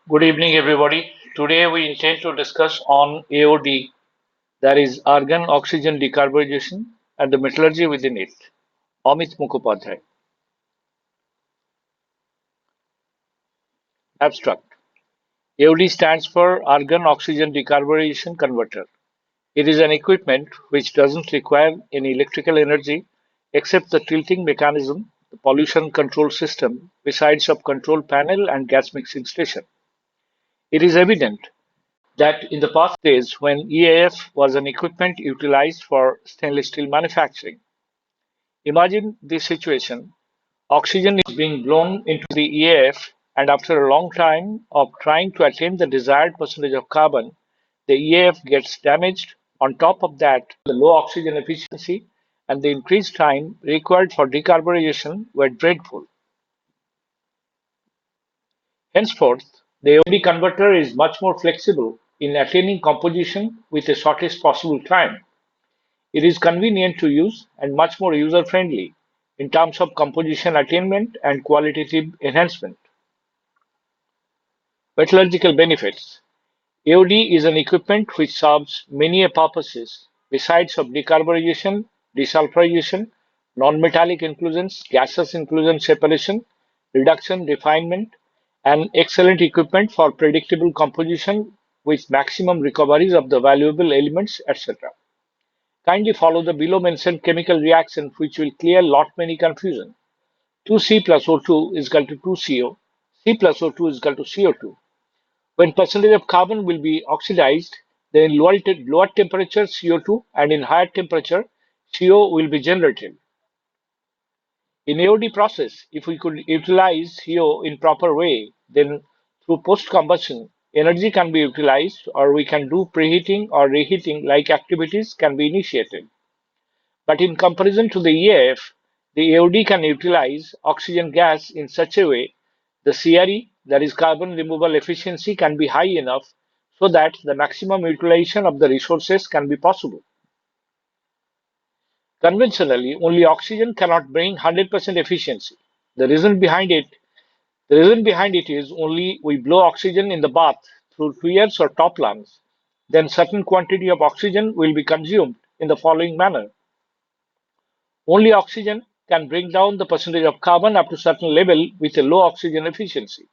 Good evening, everybody. Today we intend to discuss on AOD, that is Argon Oxygen Decarburization, and the metallurgy within it. Amit Mukhopadhyay. Abstract. AOD stands for Argon Oxygen Decarburization Converter. It is an equipment which doesn't require any electrical energy except the tilting mechanism, the pollution control system, besides of control panel and gas mixing station. It is evident that in the past days when EAF was an equipment utilized for stainless steel manufacturing. Imagine this situation. Oxygen is being blown into the EAF, and after a long time of trying to attain the desired percentage of carbon, the EAF gets damaged. On top of that, the low oxygen efficiency and the increased time required for decarburization were dreadful. Henceforth, the AOD converter is much more flexible in attaining composition with the shortest possible time. It is convenient to use and much more user-friendly in terms of composition attainment and qualitative enhancement. Metallurgical benefits. AOD is an equipment which serves many purposes besides of decarburization, desulfurization, non-metallic inclusions, gaseous inclusion separation, reduction, refinement, and excellent equipment for predictable composition with maximum recoveries of the valuable elements, etc. Kindly follow the below mentioned chemical reaction which will clear lot many confusion. 2C plus O2 is equal to 2CO. C plus O2 is equal to CO2. When percentage of carbon will be oxidized, then in lower temperature CO2 and in higher temperature CO will be generated. In AOD process, if we could utilize CO in proper way, then through post-combustion, energy can be utilized or we can do preheating or reheating like activities can be initiated. But in comparison to the EAF, the AOD can utilize oxygen gas in such a way the CRE, that is carbon removal efficiency, can be high enough so that the maximum utilization of the resources can be possible. Conventionally, only oxygen cannot bring 100% efficiency. The reason behind it, the reason behind it is only we blow oxygen in the bath through tuyeres or top lungs, then certain quantity of oxygen will be consumed in the following manner. Only oxygen can bring down the percentage of carbon up to a certain level with a low oxygen efficiency.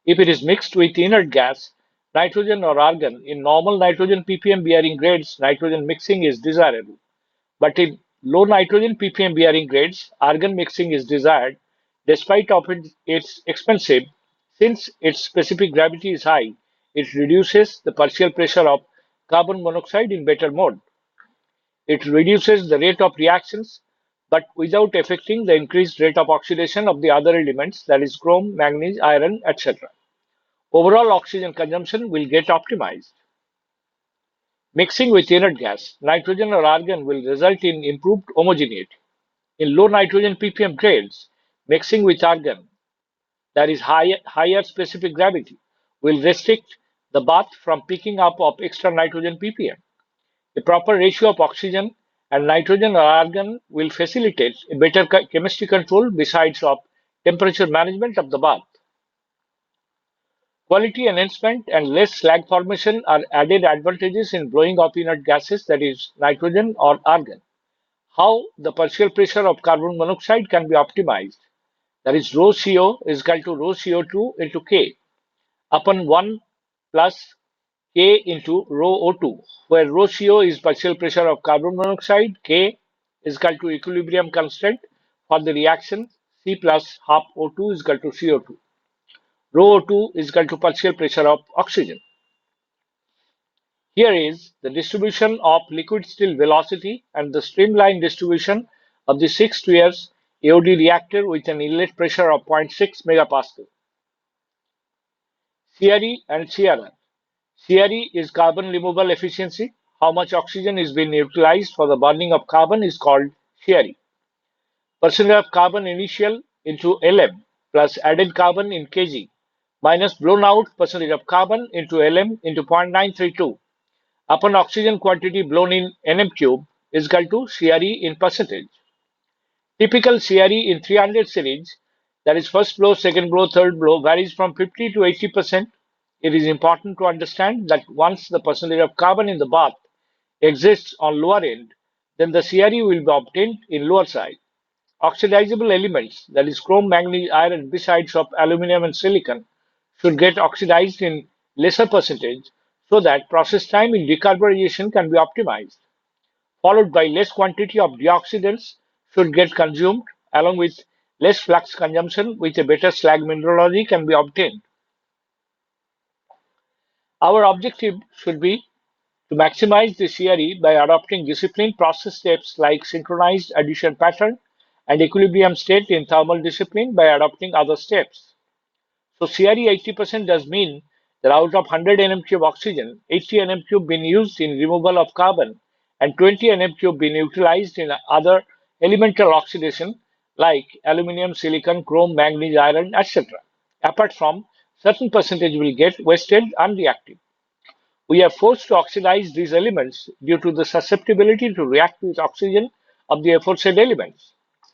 If it is mixed with inert gas, nitrogen or argon, in normal nitrogen ppm bearing grades, nitrogen mixing is desirable. But in low nitrogen ppm bearing grades, argon mixing is desired despite of its expensive, since its specific gravity is high, it reduces the partial pressure of carbon monoxide in better mode. It reduces the rate of reactions, but without affecting the increased rate of oxidation of the other elements, that is chrome, manganese, iron, etc. Overall oxygen consumption will get optimized. Mixing with inert gas, nitrogen or argon will result in improved homogeneity. In low nitrogen ppm grades, mixing with argon, that is higher specific gravity, will restrict the bath from picking up of extra nitrogen ppm. A proper ratio of oxygen and nitrogen or argon will facilitate a better chemistry control besides of temperature management of the bath. Quality enhancement and less slag formation are added advantages in blowing off inert gases, that is nitrogen or argon. How the partial pressure of carbon monoxide can be optimized, that is rho CO is equal to rho CO2 into K upon 1 plus K into rho O2, where rho CO is partial pressure of carbon monoxide, K is equal to equilibrium constant for the reaction C plus half O2 is equal to CO2. Rho O2 is equal to partial pressure of oxygen. Here is the distribution of liquid still velocity and the streamline distribution of the 6 years AOD reactor with an inlet pressure of 0.6 megapascal. CRE and CRR. CRE is carbon removal efficiency. How much oxygen is being utilized for the burning of carbon is called CRE. Percentage of carbon initial into Lm plus added carbon in kg minus blown out percentage of carbon into Lm into 0.932 upon oxygen quantity blown in Nm cube is equal to CRE in percentage. Typical CRE in 300 series, that is first blow, second blow, third blow, varies from 50 to 80%. It is important to understand that once the percentage of carbon in the bath exists on lower end, then the CRE will be obtained in lower side. Oxidizable elements, that is chrome, manganese, iron, besides of aluminum and silicon, should get oxidized in lesser percentage so that process time in decarburization can be optimized, followed by less quantity of deoxidants should get consumed along with less flux consumption with a better slag mineralogy can be obtained. Our objective should be to maximize the CRE by adopting disciplined process steps like synchronized addition pattern and equilibrium state in thermal discipline by adopting other steps. So CRE 80% does mean that out of 100 nm3 of oxygen, 80 nm3 been used in removal of carbon and 20 nm3 been utilized in other elemental oxidation like aluminum, silicon, chrome, manganese, iron, etc. Apart from certain percentage will get wasted unreactive. We are forced to oxidize these elements due to the susceptibility to react with oxygen of the aforesaid elements.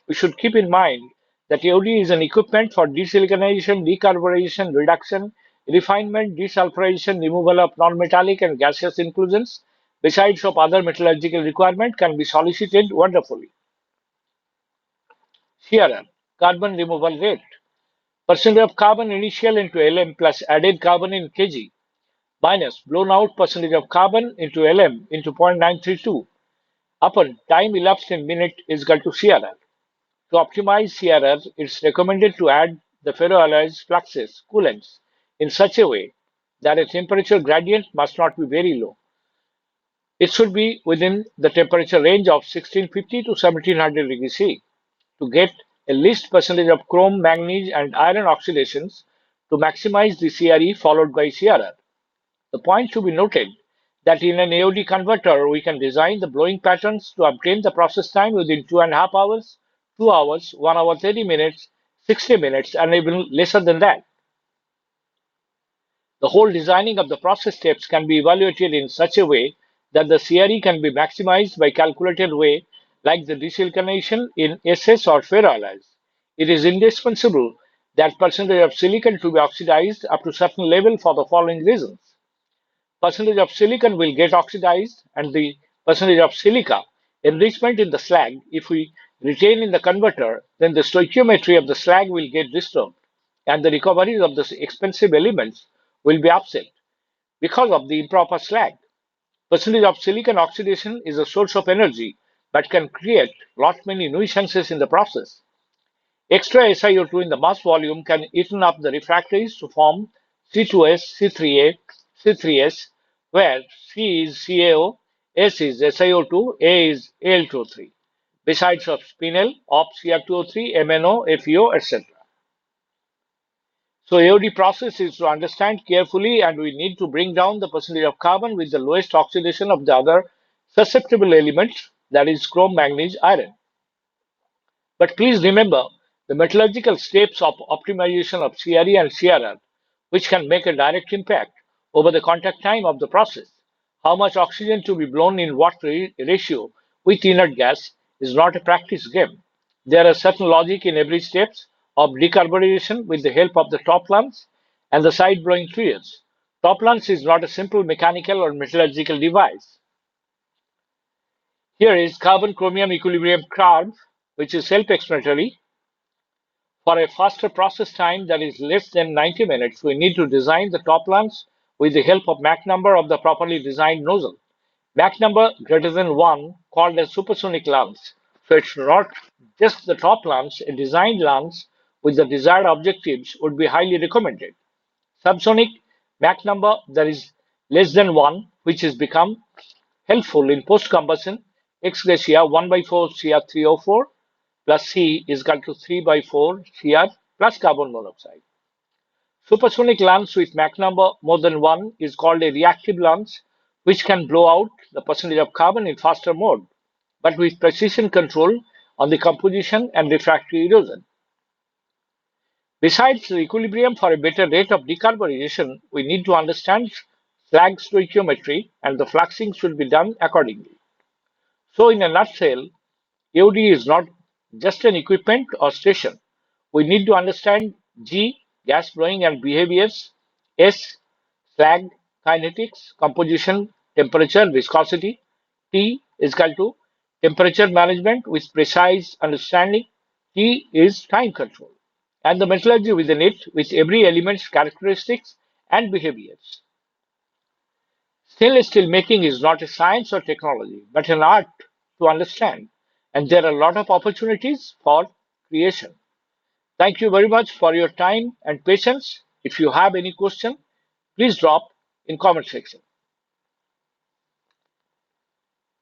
We should keep in mind that AOD is an equipment for desiliconization, decarburization, reduction, refinement, desulfurization, removal of non-metallic and gaseous inclusions, besides of other metallurgical requirement can be solicited wonderfully. CRR, carbon removal rate. Percentage of carbon initial into LM plus added carbon in kg minus blown out percentage of carbon into Lm into 0.932 upon time elapsed in minute is equal to CRR. To optimize CRR, it's recommended to add the ferroalloys fluxes, coolants, in such a way that a temperature gradient must not be very low. It should be within the temperature range of 1650 to 1700 degrees C to get a least percentage of chrome, manganese, and iron oxidations to maximize the CRE followed by CRR. The point to be noted that in an AOD converter, we can design the blowing patterns to obtain the process time within 2.5 hours, 2 hours, 1 hour 30 minutes, 60 minutes, and even lesser than that. The whole designing of the process steps can be evaluated in such a way that the CRE can be maximized by calculated way like the desiliconation in SS or ferroalloys. It is indispensable that percentage of silicon to be oxidized up to certain level for the following reasons. Percentage of silicon will get oxidized and the percentage of silica enrichment in the slag, if we retain in the converter, then the stoichiometry of the slag will get disturbed and the recoveries of the expensive elements will be upset because of the improper slag. Percentage of silicon oxidation is a source of energy but can create lot many nuisances in the process. Extra SiO2 in the mass volume can eaten up the refractories to form C2S, C3A, C3S, where C is CaO, S is SiO2, A is Al2O3, besides of spinel, of Cr2O3, MnO, FeO, etc. So AOD process is to understand carefully and we need to bring down the percentage of carbon with the lowest oxidation of the other susceptible elements, that is chrome, manganese, iron. But please remember the metallurgical steps of optimization of CRE and CRR, which can make a direct impact over the contact time of the process. How much oxygen to be blown in what ratio with inert gas is not a practice game. There are certain logic in every steps of decarburization with the help of the top lamps and the side blowing fluids. Top lamps is not a simple mechanical or metallurgical device. Here is carbon chromium equilibrium curve, which is self-explanatory. For a faster process time that is less than 90 minutes, we need to design the top lamps with the help of Mach number of the properly designed nozzle. Mach number greater than 1 called as supersonic lamps. So it's not just the top lamps, a designed lamps with the desired objectives would be highly recommended. Subsonic Mach number that is less than 1, which has become helpful in post-combustion, X gracia 1 by 4 Cr3O4 plus C is equal to 3 by 4 Cr plus carbon monoxide. Supersonic lamps with Mach number more than 1 is called a reactive lamps, which can blow out the percentage of carbon in faster mode, but with precision control on the composition and refractory erosion. Besides the equilibrium for a better rate of decarburization, we need to understand slag stoichiometry and the fluxing should be done accordingly. So in a nutshell, AOD is not just an equipment or station. We need to understand G, gas blowing and behaviors, S, Slag, kinetics, composition, temperature, viscosity. T is equal to temperature management with precise understanding. T is time control. And the metallurgy within it with every element's characteristics and behaviors. Stainless steel making is not a science or technology, but an art to understand. And there are a lot of opportunities for creation. Thank you very much for your time and patience. If you have any question, please drop in comment section.